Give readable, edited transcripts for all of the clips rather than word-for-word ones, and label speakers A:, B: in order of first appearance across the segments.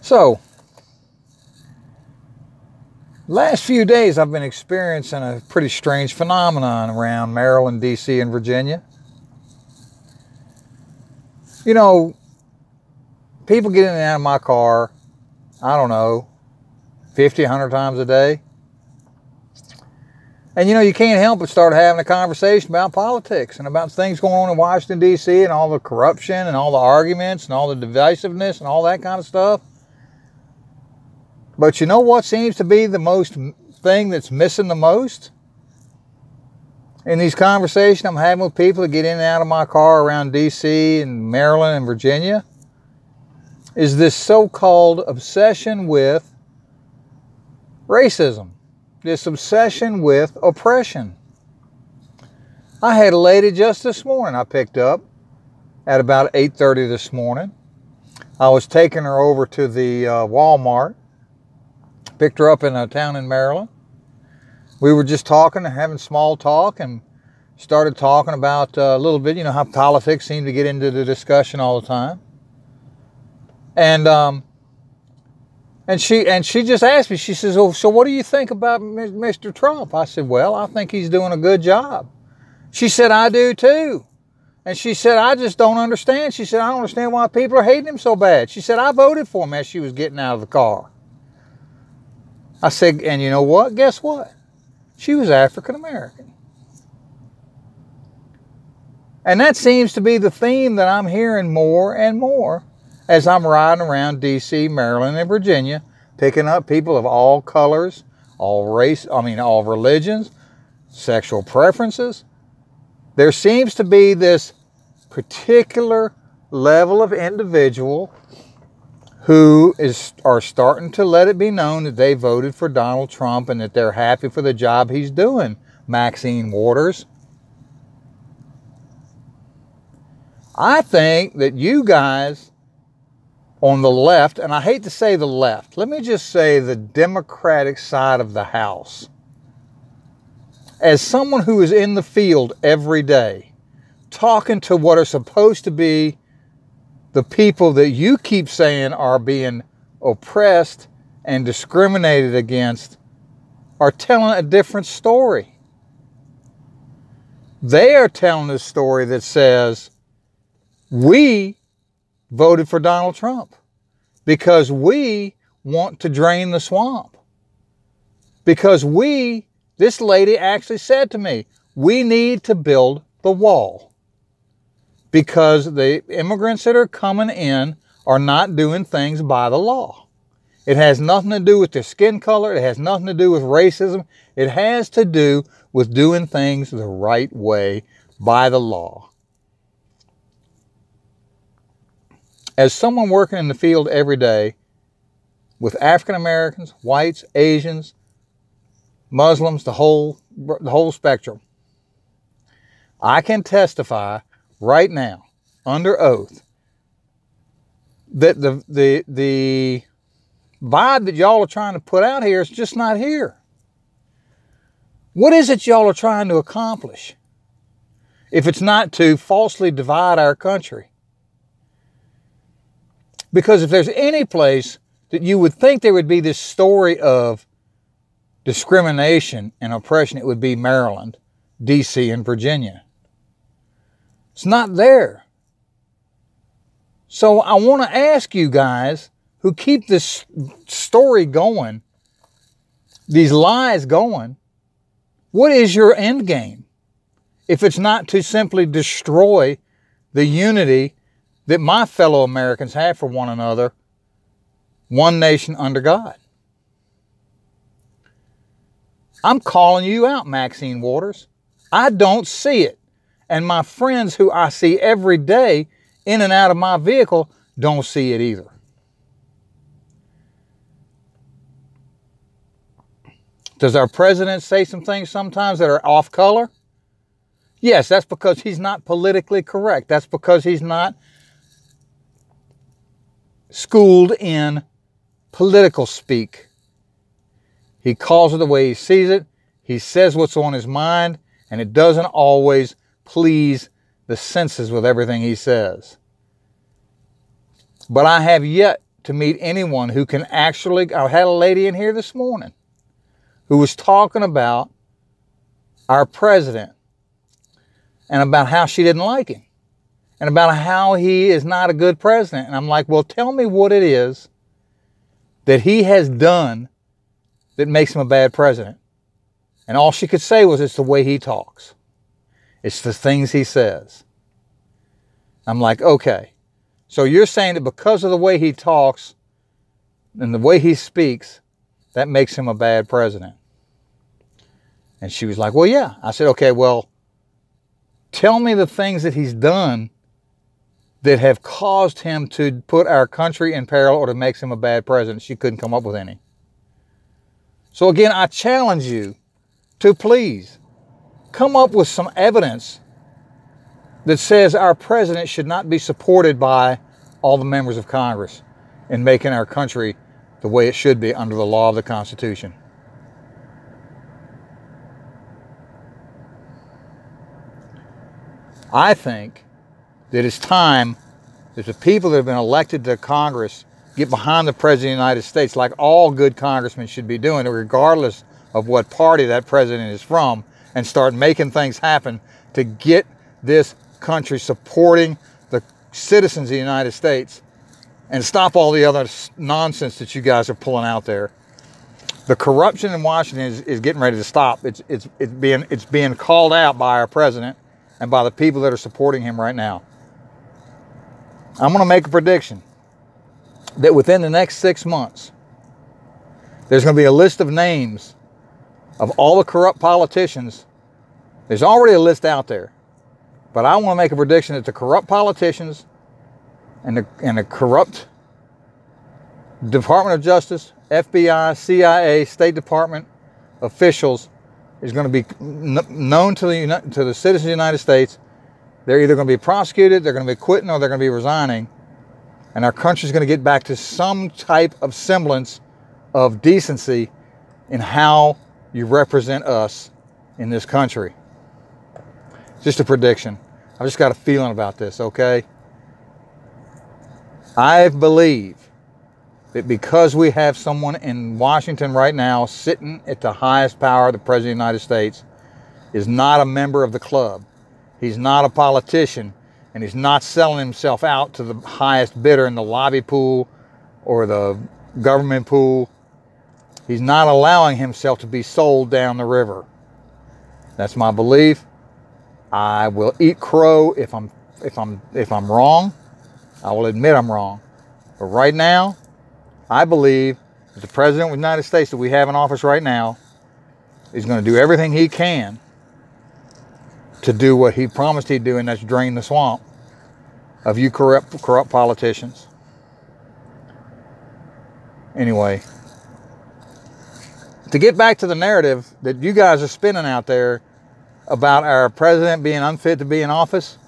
A: So, last few days I've been experiencing a pretty strange phenomenon around Maryland, D.C., and Virginia. You know, people get in and out of my car, I don't know, 50, 100 times a day. And you can't help but start having a conversation about politics and about things going on in Washington, D.C., and all the corruption and all the arguments and all the divisiveness and all that kind of stuff. But you know what seems to be the most thing that's missing the most? In these conversations I'm having with people that get in and out of my car around D.C. and Maryland and Virginia, is this so-called obsession with racism, this obsession with oppression. I had a lady just this morning I picked up at about 8:30 this morning. I was taking her over to the Walmart. Picked her up in a town in Maryland. We were just talking and having small talk and started talking about a little bit, how politics seem to get into the discussion all the time. And she just asked me, she says, "Oh, so what do you think about Mr. Trump?" I said, "Well, I think he's doing a good job." She said, "I do too." And she said, "I just don't understand." She said, "I don't understand why people are hating him so bad." She said, "I voted for him," as she was getting out of the car. I said, and you know what? Guess what? She was African American. And that seems to be the theme that I'm hearing more and more as I'm riding around D.C., Maryland, and Virginia, picking up people of all colors, all religions, sexual preferences. There seems to be this particular level of individual who are starting to let it be known that they voted for Donald Trump and that they're happy for the job he's doing. Maxine Waters. I think that you guys on the left, and I hate to say the left, let me just say the Democratic side of the house, as someone who is in the field every day, talking to what are supposed to be the people that you keep saying are being oppressed and discriminated against, are telling a different story. They are telling a story that says, we voted for Donald Trump because we want to drain the swamp. Because this lady actually said to me, we need to build the wall. Because the immigrants that are coming in are not doing things by the law. It has nothing to do with their skin color. It has nothing to do with racism. It has to do with doing things the right way by the law. As someone working in the field every day with African Americans, whites, Asians, Muslims, the whole spectrum, I can testify right now, under oath, that the vibe that y'all are trying to put out here is just not here. What is it y'all are trying to accomplish if it's not to falsely divide our country? Because if there's any place that you would think there would be this story of discrimination and oppression, it would be Maryland, D.C., and Virginia. It's not there. So I want to ask you guys who keep this story going, these lies going, what is your end game? If it's not to simply destroy the unity that my fellow Americans have for one another, one nation under God. I'm calling you out, Maxine Waters. I don't see it. And my friends who I see every day in and out of my vehicle don't see it either. Does our president say some things sometimes that are off color? Yes, that's because he's not politically correct. That's because he's not schooled in political speak. He calls it the way he sees it. He says what's on his mind, and it doesn't always please the senses with everything he says. But I have yet to meet anyone who can actually, I had a lady in here this morning who was talking about our president and about how she didn't like him and about how he is not a good president. And I'm like, well, tell me what it is that he has done that makes him a bad president. And all she could say was, it's the way he talks. It's the things he says. I'm like, okay. So you're saying that because of the way he talks and the way he speaks, that makes him a bad president? And she was like, well, yeah. I said, okay, well, tell me the things that he's done that have caused him to put our country in peril or to make him a bad president. She couldn't come up with any. So again, I challenge you to please come up with some evidence that says our president should not be supported by all the members of Congress in making our country the way it should be under the law of the Constitution. I think that it's time that the people that have been elected to Congress get behind the President of the United States, like all good congressmen should be doing, regardless of what party that president is from, and start making things happen to get this country supporting the citizens of the United States and stop all the other nonsense that you guys are pulling out there. The corruption in Washington is getting ready to stop. It's being called out by our president and by the people that are supporting him right now. I'm going to make a prediction that within the next 6 months, there's going to be a list of names of all the corrupt politicians. There's already a list out there. But I want to make a prediction that the corrupt politicians and the corrupt Department of Justice, FBI, CIA, State Department officials is going to be known to the citizens of the United States. They're either going to be prosecuted, they're going to be quitting, or they're going to be resigning. And our country's going to get back to some type of semblance of decency in how you represent us in this country. Just a prediction. I've just got a feeling about this, okay? I believe that because we have someone in Washington right now sitting at the highest power, the President of the United States, is not a member of the club. He's not a politician, and he's not selling himself out to the highest bidder in the lobby pool or the government pool. He's not allowing himself to be sold down the river. That's my belief. I will eat crow if I'm wrong. I will admit I'm wrong. But right now, I believe that the President of the United States that we have in office right now is going to do everything he can to do what he promised he'd do, and that's drain the swamp of you corrupt politicians. Anyway, to get back to the narrative that you guys are spinning out there about our president being unfit to be in office,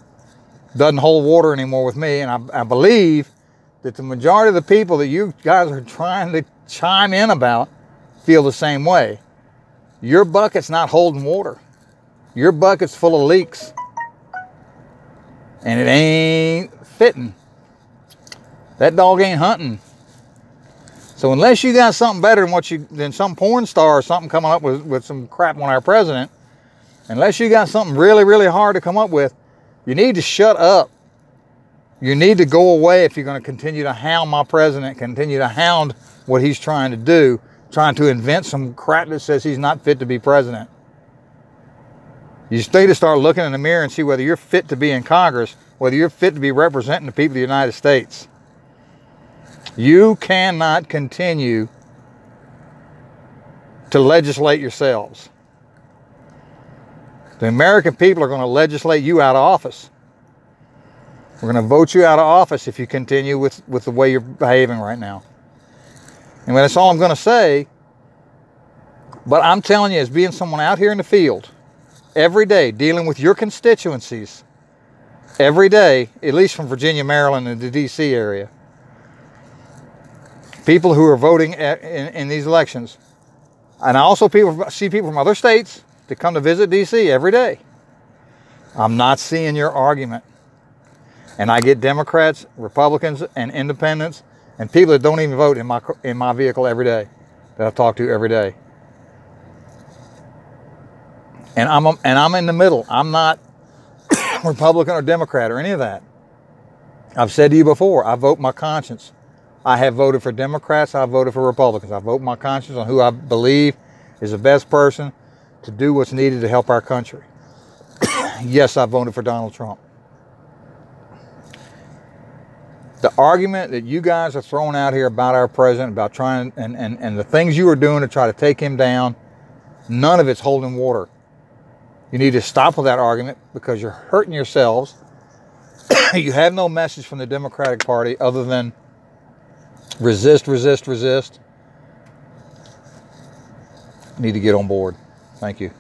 A: doesn't hold water anymore with me. And I believe that the majority of the people that you guys are trying to chime in about feel the same way. Your bucket's not holding water. Your bucket's full of leaks. And it ain't fitting. That dog ain't hunting. So unless you got something better than some porn star or something coming up with some crap on our president, unless you got something really, really hard to come up with, you need to shut up. You need to go away if you're going to continue to hound my president, continue to hound what he's trying to do, trying to invent some crap that says he's not fit to be president. You just need to start looking in the mirror and see whether you're fit to be in Congress, whether you're fit to be representing the people of the United States. You cannot continue to legislate yourselves. The American people are going to legislate you out of office. We're going to vote you out of office if you continue with the way you're behaving right now. And that's all I'm going to say. But I'm telling you, as being someone out here in the field, every day, dealing with your constituencies, every day, at least from Virginia, Maryland, and the D.C. area, people who are voting in these elections, and I also see people from other states that come to visit D.C. every day. I'm not seeing your argument. And I get Democrats, Republicans, and Independents and people that don't even vote in my vehicle every day, that I talk to every day. And I'm in the middle. I'm not Republican or Democrat or any of that. I've said to you before, I vote my conscience. I have voted for Democrats. I've voted for Republicans. I vote my conscience on who I believe is the best person to do what's needed to help our country. Yes, I voted for Donald Trump. The argument that you guys are throwing out here about our president, about trying, and the things you are doing to try to take him down, none of it's holding water. You need to stop with that argument because you're hurting yourselves. You have no message from the Democratic Party other than resist, resist, resist. You need to get on board. Thank you.